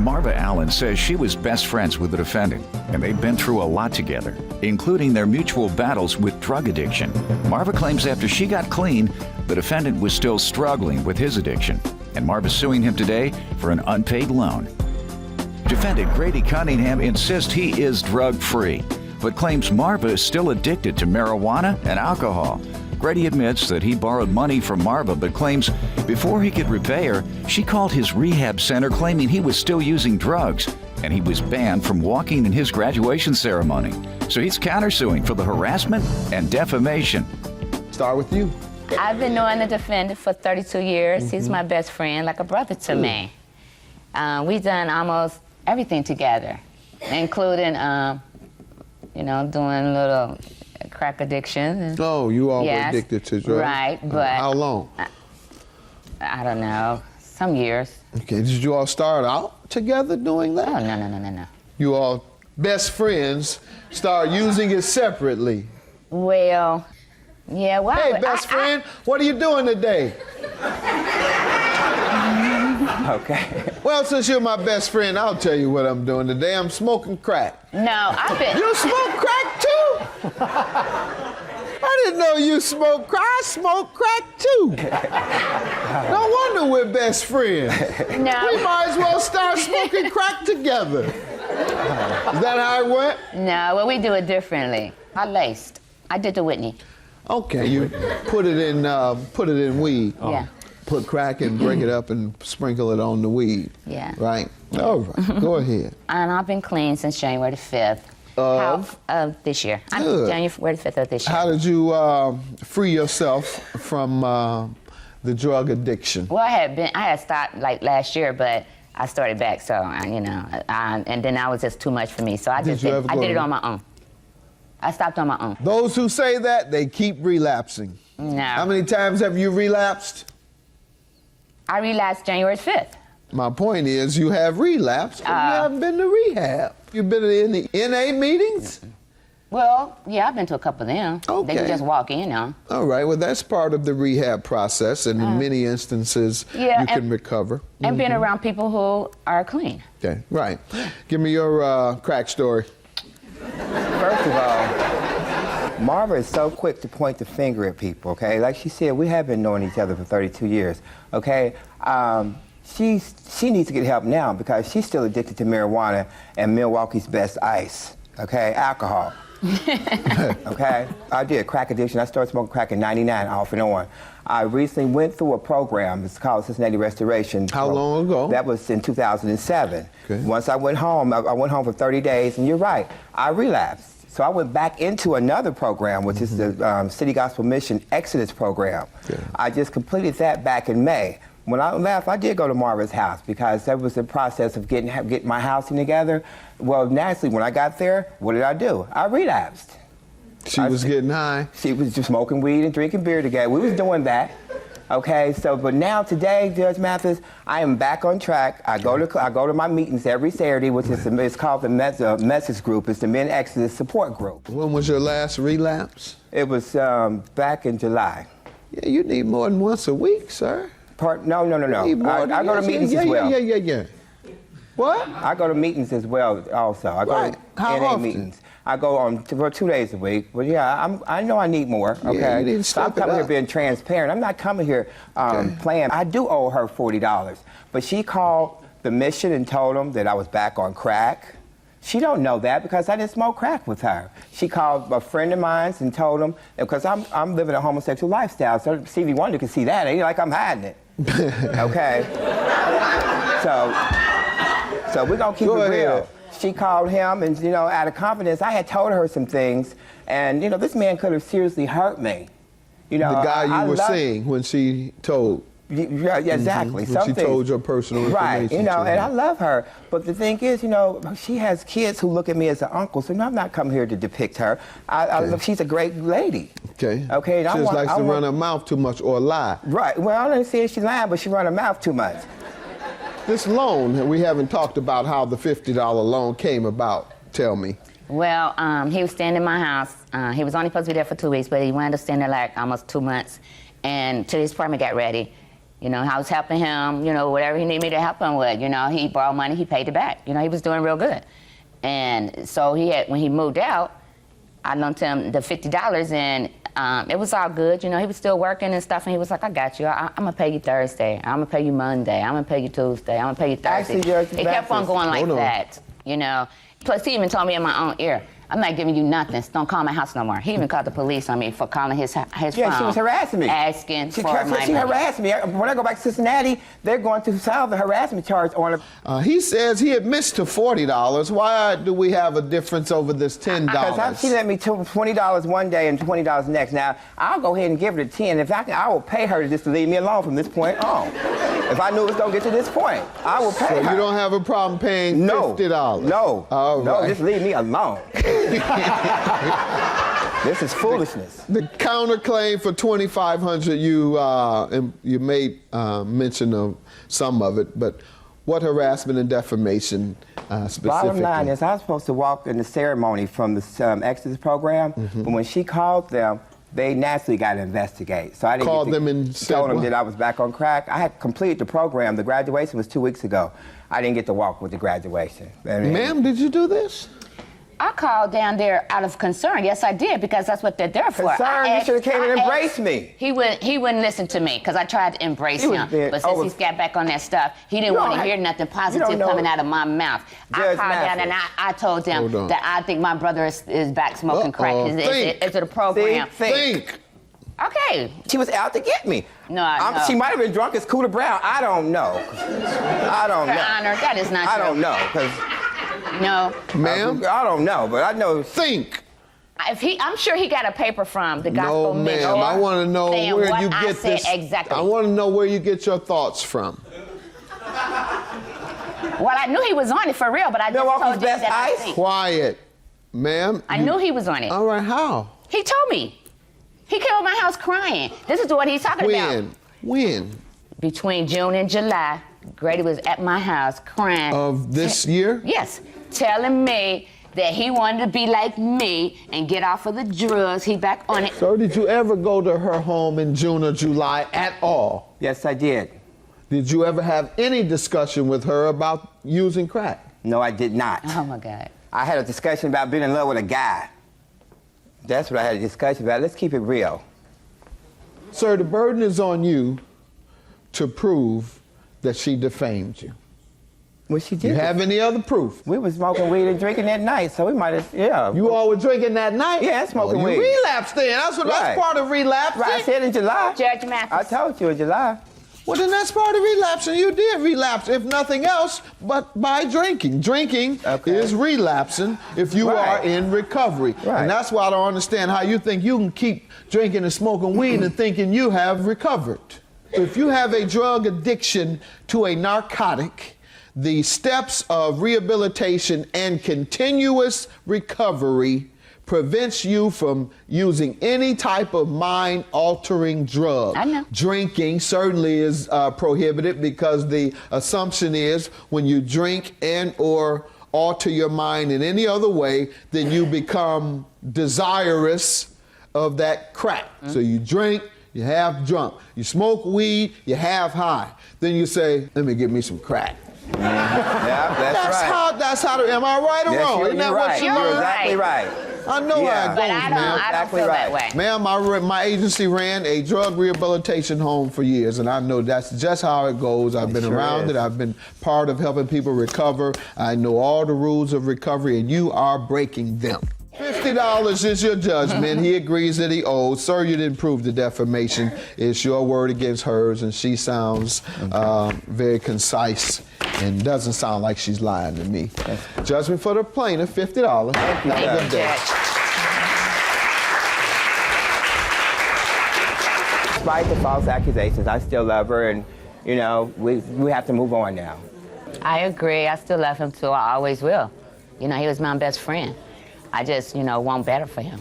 Marva Allen says she was best friends with the defendant, and they've been through a lot together, including their mutual battles with drug addiction. Marva claims after she got clean, the defendant was still struggling with his addiction, and Marva's suing him today for an unpaid loan. Defendant Grady Cunningham insists he is drug-free, but claims Marva is still addicted to marijuana and alcohol. Grady admits that he borrowed money from Marva, but claims before he could repay her, she called his rehab center claiming he was still using drugs, and he was banned from walking in his graduation ceremony. So he's countersuing for the harassment and defamation. Start with you. I've been knowing the defendant for 32 years. He's my best friend, like a brother to me. We've done almost everything together, including, you know, doing little crack addiction. Oh, you all were addicted to drugs? Right, but... How long? I don't know, some years. Okay, did you all start out together doing that? Oh, no. You all, best friends, start using it separately? Well, yeah, well... Hey, best friend, what are you doing today? Okay. Well, since you're my best friend, I'll tell you what I'm doing today. I'm smoking crack. No, I've been... You smoke crack too? I didn't know you smoked crack. I smoke crack too. No wonder we're best friends. No. We might as well start smoking crack together. Is that how it went? No, well, we do it differently. I laced. I did the Whitney. Okay, you put it in weed. Yeah. Put crack and break it up and sprinkle it on the weed. Yeah. Right? All right, go ahead. And I've been clean since January the 5th. Of this year. Good. January the 5th of this year. How did you free yourself from the drug addiction? Well, I had stopped like last year, but I started back, so, you know, and then that was just too much for me, so I did it on my own. I stopped on my own. Those who say that, they keep relapsing. No. How many times have you relapsed? I relapsed January 5th. My point is, you have relapsed, but you haven't been to rehab. You've been in the NA meetings? Well, yeah, I've been to a couple of them. Okay. They can just walk in, you know. All right, well, that's part of the rehab process, and in many instances, you can recover. And being around people who are clean. Okay, right. Give me your crack story. First of all, Marva is so quick to point the finger at people, okay? Like she said, we have been knowing each other for 32 years, okay? She needs to get help now because she's still addicted to marijuana and Milwaukee's best ice, okay? Alcohol. Okay? I did crack addiction. I started smoking crack in '99, off and on. I recently went through a program. It's called Cincinnati Restoration. How long ago? That was in 2007. Okay. Once I went home, I went home for 30 days, and you're right, I relapsed. So I went back into another program, which is the City Gospel Mission Exodus program. Okay. I just completed that back in May. When I left, I did go to Marva's house because that was the process of getting my housing together. Well, naturally, when I got there, what did I do? I relapsed. She was getting high? She was just smoking weed and drinking beer together. We was doing that. Okay, so, but now today, Judge Mathis, I am back on track. I go to my meetings every Saturday, which is it's called the Mathis group. It's the Men Exodus Support Group. When was your last relapse? It was back in July. Yeah, you need more than once a week, sir. No. I go to meetings as well. Yeah. What? I go to meetings as well also. I go to How NA often? meetings. I go on for 2 days a week. But yeah, I know I need more, okay? Yeah, you need to So I'm step it coming here up. being transparent. I'm not coming here playing. I do owe her $40. But she called the mission and told them that I was back on crack. She don't know that because I didn't smoke crack with her. She called a friend of mine and told him, because I'm living a homosexual lifestyle, so Stevie Wonder can see that. It ain't like I'm hiding it. Okay? So we're gonna keep it real. She called him and, you know, out of confidence, I had told her some things, and, you know, this man could have seriously hurt me. You know, The guy you were seeing when she told. Yeah, exactly. When she told your personal information. Right, you know, and I love her. But the thing is, you know, she has kids who look at me as an uncle, so I'm not coming here to depict her. She's a great lady. Okay. Okay. She just likes to run her mouth too much or lie. Right. Well, I don't say she's lying, but she run her mouth too much. This loan, we haven't talked about how the $50 loan came about. Tell me. Well, he was staying in my house. He was only supposed to be there for 2 weeks, but he wound up staying there like almost 2 months. And till his apartment got ready. You know, I was helping him, you know, whatever he needed me to help him with. You know, he borrowed money, he paid it back. You know, he was doing real good. And so when he moved out, I loaned him the $50 and it was all good. You know, he was still working and stuff, and he was like, I got you. I'm going to pay you Thursday. I'm going to pay you Monday. I'm going to pay you Tuesday. I'm going to pay you Thursday. Actually, it kept on going like that, you know. Plus, he even told me in my own ear, I'm not giving you nothing. Don't call my house no more. He even called the police on me for calling his phone. Yeah, she was harassing me. Asking for my money. She harassed me. When I go back to Cincinnati, they're going to solve the harassment charge on her. He says he admits to $40. Why do we have a difference over this $10? Because she lent me $20 one day and $20 next. Now, I'll go ahead and give her the 10. If I will pay her just to leave me alone from this point on. If I knew it was going to get to this point, I will pay her. So you don't have a problem paying $50? No. All no, right. just leave me alone. This is foolishness. The counterclaim for $2,500, you made mention of some of it, but what harassment and defamation specifically? Bottom line is, I was supposed to walk in the ceremony from the Exodus program, but when she called them, they naturally got to investigate. So I didn't called them and told them that I was back on crack. I had completed the program. The graduation was 2 weeks ago. I didn't get to walk with the graduation. Ma'am, did you do this? I called down there out of concern. Yes, I did, because that's what they're there for. Concern? You should have came and embraced me. He wouldn't listen to me because I tried to embrace him. But since he's got back on that stuff, he didn't want to hear nothing positive coming out of my mouth. I called down and I told them that I think my brother is back smoking crack. It's a program. Think. Okay. She was out to get me. No. She might have been drunk as Cooler Brown. I don't know. I don't know. Your Honor, that is not true. I don't know, because... No. Ma'am? I don't know, but I know... Think. I'm sure he got a paper from the Gospel Ministry. No, ma'am. I want to know where you get this. Exactly. I want to know where you get your thoughts from. Well, I knew he was on it for real, but I just told you that I think. Quiet, ma'am. I knew he was on it. All right, how? He told me. He came to my house crying. This is what he's talking about. When? Between June and July, Grady was at my house crying. Of this year? Yes, telling me that he wanted to be like me and get off of the drugs. He back on it. Sir, did you ever go to her home in June or July at all? Yes, I did. Did you ever have any discussion with her about using crack? No, I did not. Oh, my God. I had a discussion about being in love with a guy. That's what I had a discussion about. Let's keep it real. Sir, the burden is on you to prove that she defamed you. Well, she did. You have any other proof? We were smoking weed and drinking that night, so we might have, yeah. You all were drinking that night? Yeah, smoking weed. You relapsed then. That's part of relapsing. Right, I said in July. Judge Mathis. I told you in July. Well, then that's part of relapsing. You did relapse, if nothing else, but by drinking. Drinking is relapsing if you are in recovery. Right. And that's why I don't understand how you think you can keep drinking and smoking weed and thinking you have recovered. If you have a drug addiction to a narcotic, the steps of rehabilitation and continuous recovery prevents you from using any type of mind-altering drug. I know. Drinking certainly is prohibited because the assumption is when you drink and or alter your mind in any other way, then you become desirous of that crack. So you drink, you half drunk. You smoke weed, you half high. Then you say, let me get me some crack. Yeah, that's right. That's how, am I right or wrong? Isn't that what you learned? You're exactly right. I know how it goes, But ma'am. I don't feel that way. Ma'am, my agency ran a drug rehabilitation home for years, and I know that's just how it goes. I've been around it. I've been part of helping people recover. I know all the rules of recovery, and you are breaking them. $50 is your judgment. He agrees that he owes. Sir, you didn't prove the defamation. It's your word against hers, and she sounds very concise and doesn't sound like she's lying to me. Judgment for the plaintiff, $50. Thank you, Thank you, Judge. Despite the false accusations, I still love her, and, you know, we have to move on now. I agree. I still love him, too. I always will. You know, he was my best friend. I just, want better for him.